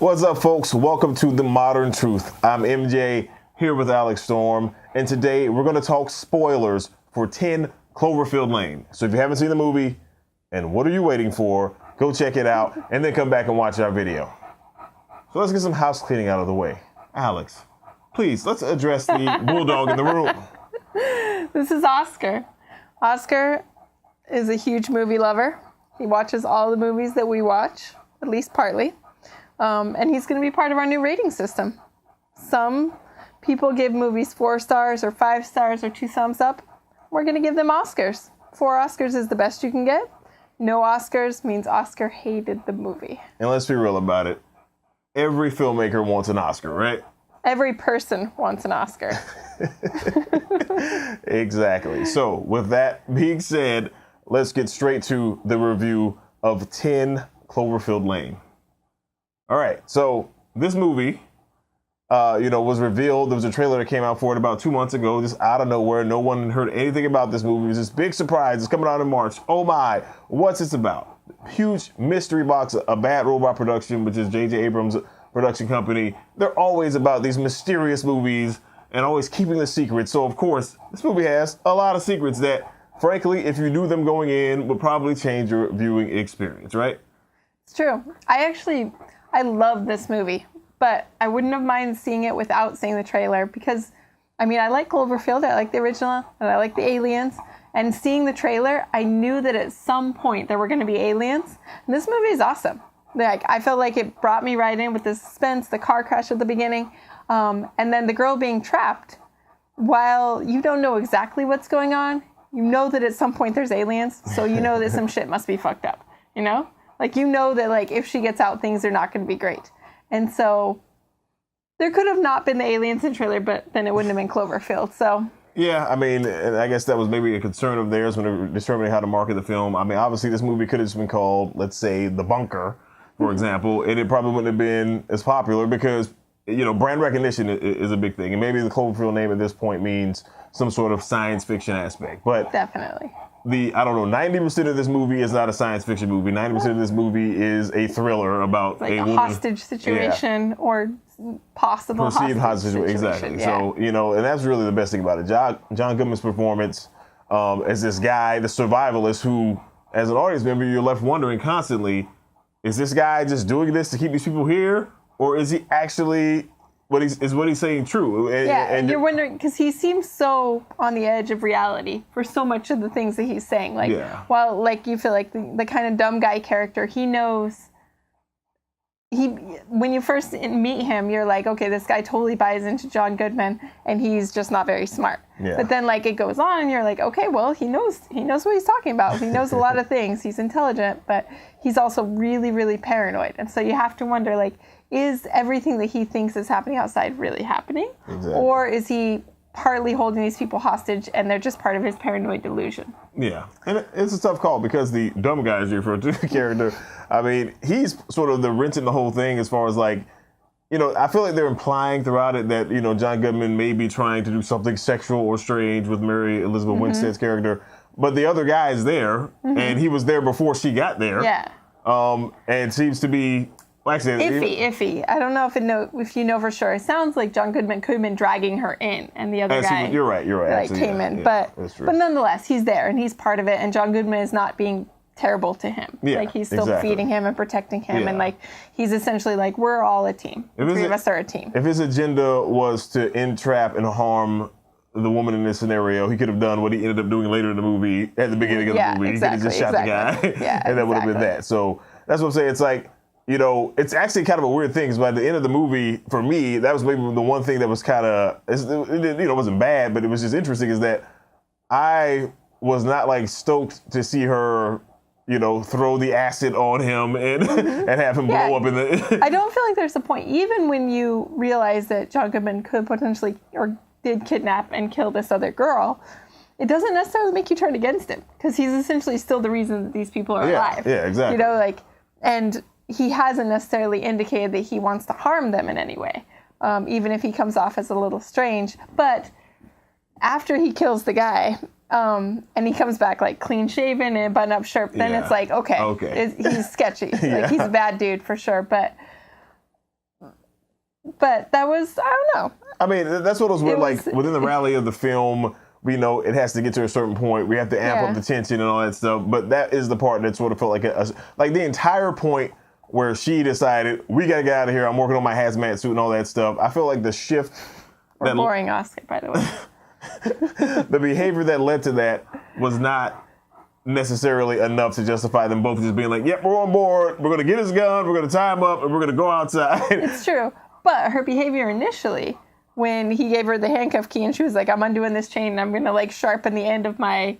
What's up, folks? Welcome to The Modern Truth. I'm MJ, here with Alex Storm, and today we're going to talk spoilers for 10 Cloverfield Lane. So if you haven't seen the movie, and what are you waiting for, go check it out, and then come back and watch our video. So let's get some house cleaning out of the way. Alex, please, let's address the bulldog in the room. This is Oscar. Oscar is a huge movie lover. He watches all the movies that we watch, at least partly. And he's going to be part of our new rating system. Some people give movies 4 stars or 5 stars or 2 thumbs up. We're going to give them Oscars. 4 Oscars is the best you can get. No Oscars means Oscar hated the movie. And let's be real about it. Every filmmaker wants an Oscar, right? Every person wants an Oscar. Exactly. So with that being said, let's get straight to the review of 10 Cloverfield Lane. All right, so this movie, was revealed. There was a trailer that came out for it about 2 months ago, just out of nowhere. No one heard anything about this movie. It was this big surprise. It's coming out in March. Oh my, what's this about? Huge mystery box, a Bad Robot production, which is J.J. Abrams' production company. They're always about these mysterious movies and always keeping the secret. So, of course, this movie has a lot of secrets that, frankly, if you knew them going in, would probably change your viewing experience, right? It's true. I love this movie, but I wouldn't have minded seeing it without seeing the trailer because, I like Cloverfield, I like the original, and I like the aliens. And seeing the trailer, I knew that at some point there were going to be aliens. And this movie is awesome. I felt like it brought me right in with the suspense, the car crash at the beginning, and then the girl being trapped. While you don't know exactly what's going on, you know that at some point there's aliens, so you know that some shit must be fucked up, you know? You know that, if she gets out, things are not going to be great. And so there could have not been the aliens in the trailer, but then it wouldn't have been Cloverfield, so... Yeah, and I guess that was maybe a concern of theirs when they were determining how to market the film. Obviously this movie could have just been called, let's say, The Bunker, for example, and it probably wouldn't have been as popular because, brand recognition is a big thing. And maybe the Cloverfield name at this point means some sort of science fiction aspect. But definitely. 90% of this movie is not a science fiction movie. 90% of this movie is a thriller about a woman, hostage situation or possible perceived hostage situation. Exactly. Yeah. So, and that's really the best thing about it. John Goodman's performance as this guy, the survivalist who, as an audience member, you're left wondering constantly, is this guy just doing this to keep these people here? Or is he actually... what he's saying true? And you're wondering, because he seems so on the edge of reality for so much of the things that he's saying. While you feel like the kind of dumb guy character, he knows, when you first meet him, you're like, okay, this guy totally buys into John Goodman, and he's just not very smart. Yeah. But then it goes on, and you're like, okay, well, he knows what he's talking about. He knows a lot of things. He's intelligent, but he's also really, really paranoid. And so you have to wonder, is everything that he thinks is happening outside really happening? Exactly. Or is he partly holding these people hostage and they're just part of his paranoid delusion? Yeah. And it's a tough call because the dumb guy, as you refer to the character, he's sort of the wrench in the whole thing as far as I feel like they're implying throughout it that, John Goodman may be trying to do something sexual or strange with Mary Elizabeth Winstead's character. But the other guy is there and he was there before she got there. Yeah. And seems to be... Iffy. I don't know if you know for sure. It sounds like John Goodman could have been dragging her in, and the other guy. You're right. Actually, came in, but nonetheless, he's there and he's part of it. And John Goodman is not being terrible to him. Yeah, he's still feeding him and protecting him, and he's essentially we're all a team. The 3 of us are a team. If his agenda was to entrap and harm the woman in this scenario, he could have done what he ended up doing later in the movie at the beginning of the movie. Exactly, he could have just shot the guy, and that would have been that. So that's what I'm saying. It's it's actually kind of a weird thing because by the end of the movie, for me, that was maybe the one thing that was kind of, it wasn't bad, but it was just interesting is that I was not stoked to see her, throw the acid on him and and have him blow up in the... I don't feel like there's a point, even when you realize that John Goodman could potentially, or did kidnap and kill this other girl, it doesn't necessarily make you turn against him because he's essentially still the reason that these people are alive. Yeah, exactly. And he hasn't necessarily indicated that he wants to harm them in any way, even if he comes off as a little strange. But after he kills the guy, and he comes back clean shaven and button up shirt, then it's okay. He's sketchy. He's a bad dude for sure. But But that was, I don't know. I mean, that's what it was with, was- like, within the rally of the film, we know it has to get to a certain point. We have to amp up the tension and all that stuff. But that is the part that sort of felt like like the entire point where she decided, we got to get out of here. I'm working on my hazmat suit and all that stuff. I feel like the shift. We're boring Oscar, by the way. The behavior that led to that was not necessarily enough to justify them both just being like, yep, we're on board. We're going to get his gun. We're going to tie him up and we're going to go outside. It's true. But her behavior initially, when he gave her the handcuff key and she was like, I'm undoing this chain and I'm going to like sharpen the end of my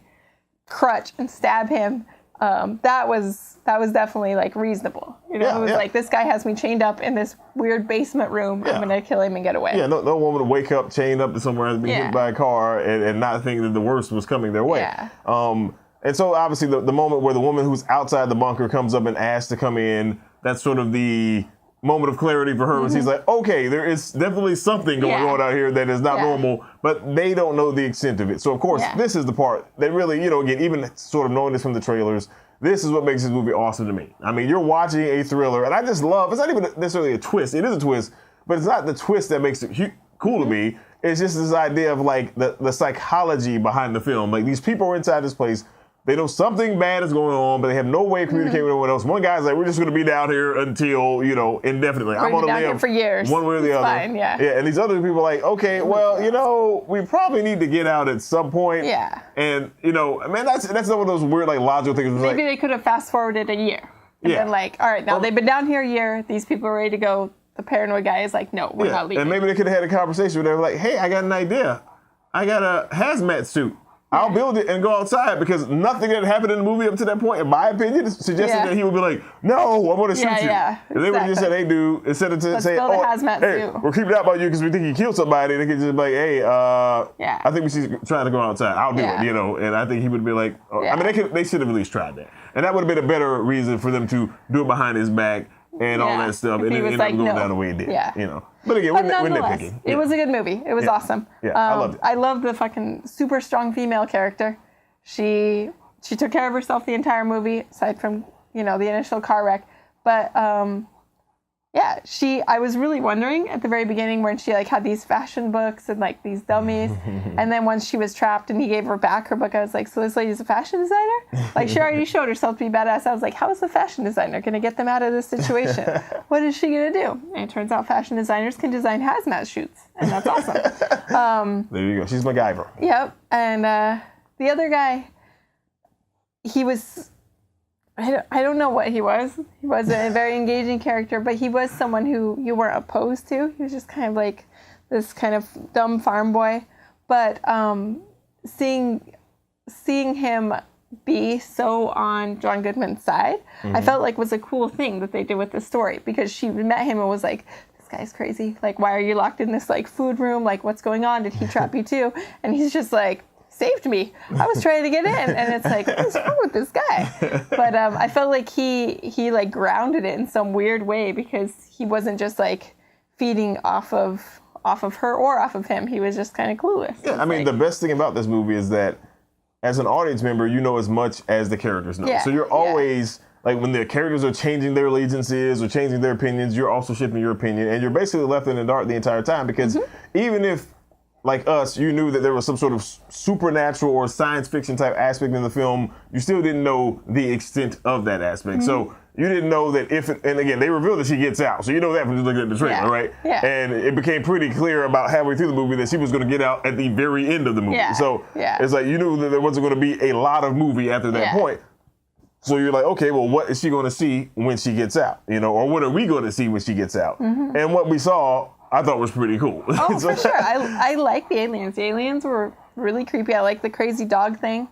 crutch and stab him, that was definitely like reasonable. You know, it was like, this guy has me chained up in this weird basement room. I'm going to kill him and get away. Yeah, no woman to wake up chained up to somewhere and be hit by a car and not think that the worst was coming their way. Yeah. And so obviously the moment where the woman who's outside the bunker comes up and asks to come in, that's sort of the moment of clarity for her. She's like, okay, there is definitely something going on out here that is not normal, but they don't know the extent of it. So of course, this is the part that really, again, even sort of knowing this from the trailers, this is what makes this movie awesome to me. I mean, you're watching a thriller, and I just love, it's not even necessarily a twist. It is a twist, but it's not the twist that makes it cool to me. It's just this idea of like the psychology behind the film. Like, these people are inside this place. They know something bad is going on, but they have no way of communicating with anyone else. One guy's like, we're just going to be down here until, indefinitely. I'm going to live here for years. One way or the other. Fine, yeah. And these other people are like, okay, well, we probably need to get out at some point. Yeah. And, man, that's one of those weird, like, logical things. Maybe they could have fast forwarded a year. And been like, all right, now they've been down here a year. These people are ready to go. The paranoid guy is like, no, we're not leaving. And maybe they could have had a conversation where they were like, hey, I got an idea. I got a hazmat suit. I'll build it and go outside, because nothing that happened in the movie up to that point, in my opinion, suggested that he would be like, no, I'm going to shoot you. And they would just said, hey, dude, instead of saying, hey, we're creeping out about you because we think you killed somebody, they could just be like, hey, I think we should try to go outside. I'll do it, And I think he would be like, I mean, they should have at least tried that. And that would have been a better reason for them to do it behind his back and all that stuff, and then end up going down the way it did. But again, we're nitpicking. It was a good movie. It was awesome. Yeah, I loved it. I loved the fucking super strong female character. She took care of herself the entire movie, aside from, the initial car wreck. But I was really wondering at the very beginning when she like had these fashion books and like these dummies, and then once she was trapped and he gave her back her book, I was like, so this lady's a fashion designer? Like, she already showed herself to be badass. I was like, how is the fashion designer going to get them out of this situation? What is she going to do? And it turns out fashion designers can design hazmat suits, and that's awesome. There you go. She's MacGyver. Yep. And the other guy, he was... I don't know what he was. He wasn't a very engaging character, but he was someone who you weren't opposed to. He was just kind of like this kind of dumb farm boy. But seeing him be so on John Goodman's side, I felt like was a cool thing that they did with the story, because she met him and was like, this guy's crazy. Like, why are you locked in this like food room? Like, what's going on? Did he trap you too? And he's just like, saved me. I was trying to get in, and it's like, what's wrong with this guy? But I felt like he like grounded it in some weird way, because he wasn't just like feeding off of her or off of him. He was just kind of clueless. Yeah, I mean, the best thing about this movie is that as an audience member, you know as much as the characters know. So you're always like, when the characters are changing their allegiances or changing their opinions, you're also shifting your opinion, and you're basically left in the dark the entire time, because even if, like us, you knew that there was some sort of supernatural or science fiction type aspect in the film, you still didn't know the extent of that aspect. So you didn't know that and again, they revealed that she gets out. So you know that from just looking at the trailer, right? Yeah. And it became pretty clear about halfway through the movie that she was going to get out at the very end of the movie. So it's like, you knew that there wasn't going to be a lot of movie after that point. So you're like, okay, well, what is she going to see when she gets out? Or what are we going to see when she gets out? And what we saw, I thought was pretty cool. Oh, for sure. I like the aliens. The aliens were really creepy. I like the crazy dog thing.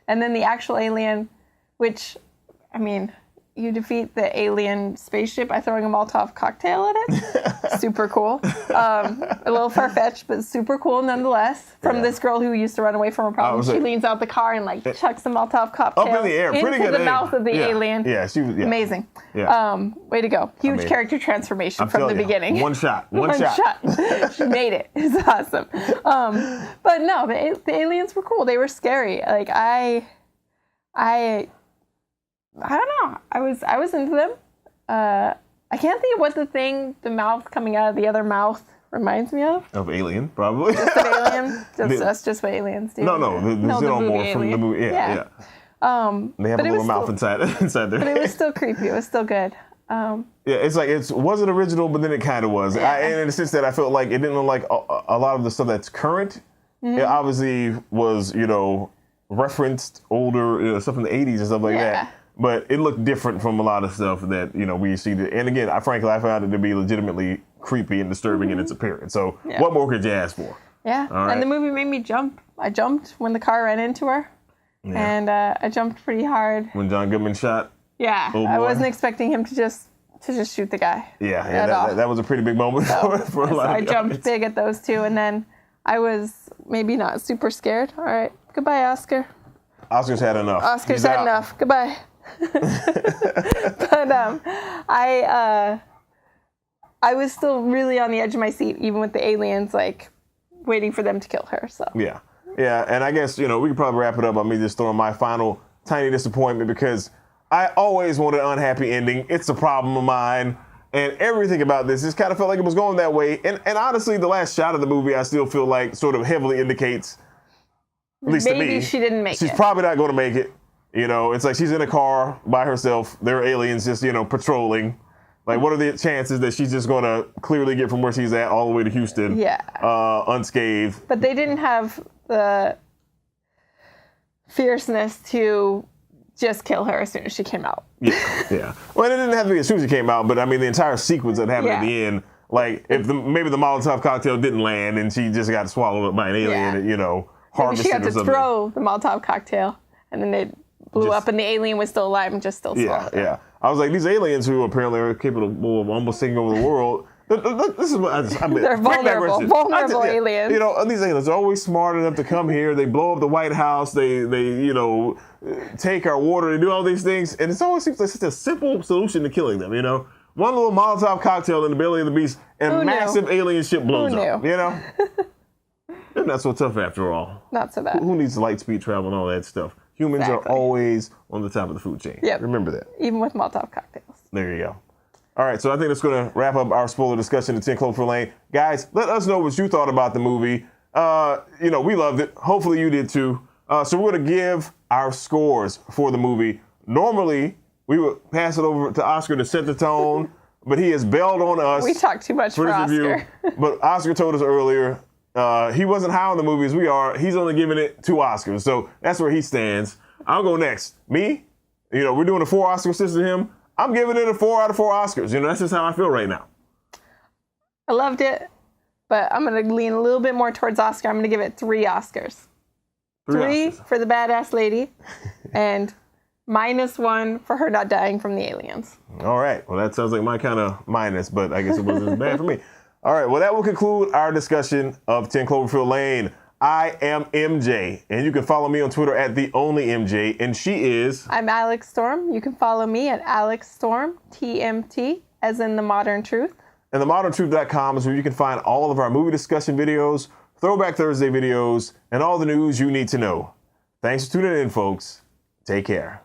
And then the actual alien, which, I mean, you defeat the alien spaceship by throwing a Molotov cocktail at it. Super cool. A little far-fetched, but super cool nonetheless. From this girl who used to run away from a problem. She leans out the car and like chucks a Molotov cocktail up in the air. Pretty into good the mouth of the alien. Yeah, she was amazing. Yeah. Way to go. Huge character transformation from the beginning. One shot. One shot. She made it. It's awesome. But no, the aliens were cool. They were scary. Like I don't know. I was into them. I can't think of what the mouth coming out of the other mouth reminds me of. Of Alien, probably. Just of Alien? That's just what aliens do. No, the xenomorph from the movie. Yeah. They have a little mouth inside there. But it was still creepy. It was still good. Yeah, it's like it wasn't original, but then it kind of was. Yeah. And in the sense that I felt like it didn't look like a lot of the stuff that's current. It obviously was, referenced older stuff from the 80s and stuff like that. But it looked different from a lot of stuff that, we see. And again, I found it to be legitimately creepy and disturbing in its appearance. So what more could you ask for? Yeah. Right. And the movie made me jump. I jumped when the car ran into her. Yeah. And I jumped pretty hard. When John Goodman shot? Yeah. I wasn't expecting him to just shoot the guy. Yeah. That was a pretty big moment for a lot of I jumped big at those two. And then I was maybe not super scared. All right. Goodbye, Oscar. Oscar's had enough. Oscar's had enough. Goodbye. But I was still really on the edge of my seat, even with the aliens, like, waiting for them to kill her, so. Yeah, and I guess, we could probably wrap it up by me just throwing my final tiny disappointment, because I always wanted an unhappy ending. It's a problem of mine, and everything about this just kind of felt like it was going that way, and honestly, the last shot of the movie, I still feel like sort of heavily indicates, at least to me. Maybe she didn't make it. She's probably not going to make it. It's like she's in a car by herself. There are aliens just, patrolling. Like, what are the chances that she's just going to clearly get from where she's at all the way to Houston unscathed? But they didn't have the fierceness to just kill her as soon as she came out. Yeah. Well, it didn't have to be as soon as she came out, but I mean, the entire sequence that happened at the end, like, if maybe the Molotov cocktail didn't land and she just got swallowed up by an alien, harvested maybe she had to throw the Molotov cocktail, and then it blew up, and the alien was still alive and just still swallowed. Yeah. I was like, these aliens who apparently are capable of almost taking over the world. This is what they're vulnerable aliens. These aliens are always smart enough to come here. They blow up the White House. They take our water. They do all these things, and it always seems like such a simple solution to killing them. One little Molotov cocktail in the belly of the beast, and a massive alien ship blows up. It's not so tough after all. Not so bad. Who needs light speed travel and all that stuff? Humans are always on the top of the food chain. Yep. Remember that. Even with Molotov cocktails. There you go. All right, so I think that's going to wrap up our spoiler discussion of 10 Cloverfield Lane. Guys, let us know what you thought about the movie. We loved it. Hopefully you did too. So we're going to give our scores for the movie. Normally, we would pass it over to Oscar to set the tone, but he has bailed on us. We talked too much for Oscar. But Oscar told us earlier, he wasn't high on the movie as we are. He's only giving it 2 Oscars. So that's where he stands. I'll go next. Me, we're doing a 4 Oscar system to him. I'm giving it a 4 out of 4 Oscars. That's just how I feel right now. I loved it, but I'm going to lean a little bit more towards Oscar. I'm going to give it 3 Oscars. 3 for the badass lady, and -1 for her not dying from the aliens. All right. Well, that sounds like my kind of minus, but I guess it wasn't as bad for me. All right. Well, that will conclude our discussion of 10 Cloverfield Lane. I am MJ, and you can follow me on Twitter at @theonlymj, and she is... I'm Alex Storm. You can follow me at AlexStormTMT, as in The Modern Truth. And themoderntruth.com is where you can find all of our movie discussion videos, Throwback Thursday videos, and all the news you need to know. Thanks for tuning in, folks. Take care.